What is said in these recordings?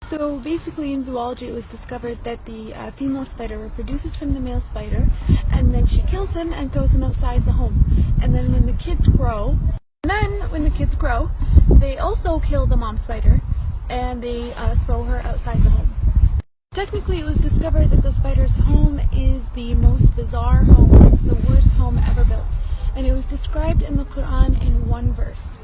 So basically in zoology it was discovered that the female spider reproduces from the male spider, and then she kills him and throws him outside the home. And then when the kids grow, they also kill the mom spider and they throw her outside the home. Technically it was discovered that the spider's home is the most bizarre home, it's the worst home ever built. And it was described in the Quran in one verse.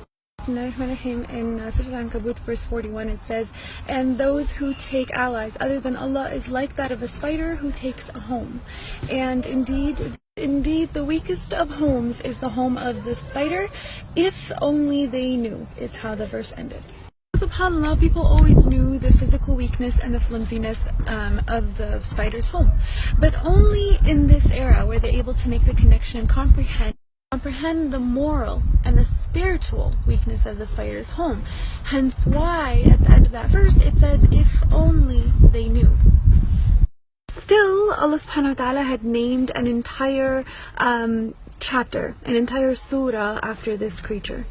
In Surah Al-Ankabut verse 41 it says, "And those who take allies other than Allah is like that of a spider who takes a home. And indeed the weakest of homes is the home of the spider, if only they knew," is how the verse ended. SubhanAllah, people always knew the physical weakness and the flimsiness of the spider's home. But only in this era were they able to make the connection and comprehend the moral and the spiritual weakness of the spider's home. Hence why at the end of that verse it says, "If only they knew." Still, Allah subhanahu wa ta'ala had named an entire chapter, an entire surah after this creature.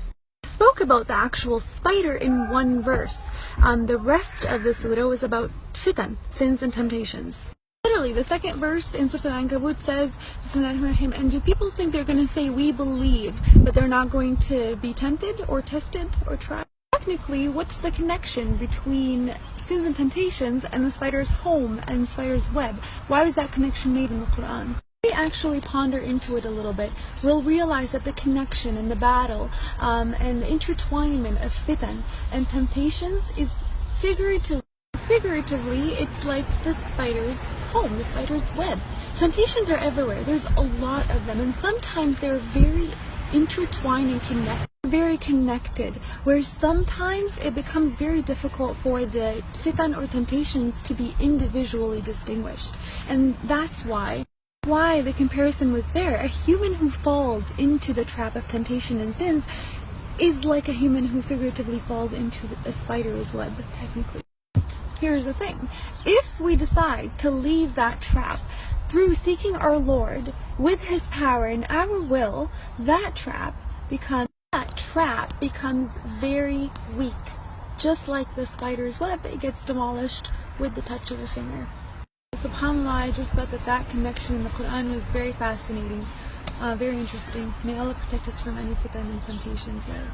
Spoke about the actual spider in one verse. The rest of the surah was about fitan, sins and temptations. Literally, the second verse in Surah Al-Ankabut says, "Bismillahirrahmanirrahim," and do people think they're going to say we believe, but they're not going to be tempted or tested or tried? Technically, what's the connection between sins and temptations and the spider's home and the spider's web? Why was that connection made in the Quran? If we actually ponder into it a little bit, we'll realize that the connection and the battle and the intertwinement of fitan and temptations is figuratively, it's like the spider's home, the spider's web. Temptations are everywhere. There's a lot of them, and sometimes they're very intertwined and very connected, where sometimes it becomes very difficult for the fitan or temptations to be individually distinguished. And that's why the comparison was there. A human who falls into the trap of temptation and sins is like a human who figuratively falls into a spider's web, technically. Here's the thing, if we decide to leave that trap through seeking our Lord with His power and our will, that trap becomes very weak. Just like the spider's web, it gets demolished with the touch of a finger. SubhanAllah, I just thought that connection in the Quran was very fascinating, very interesting. May Allah protect us from any fitan and temptations there.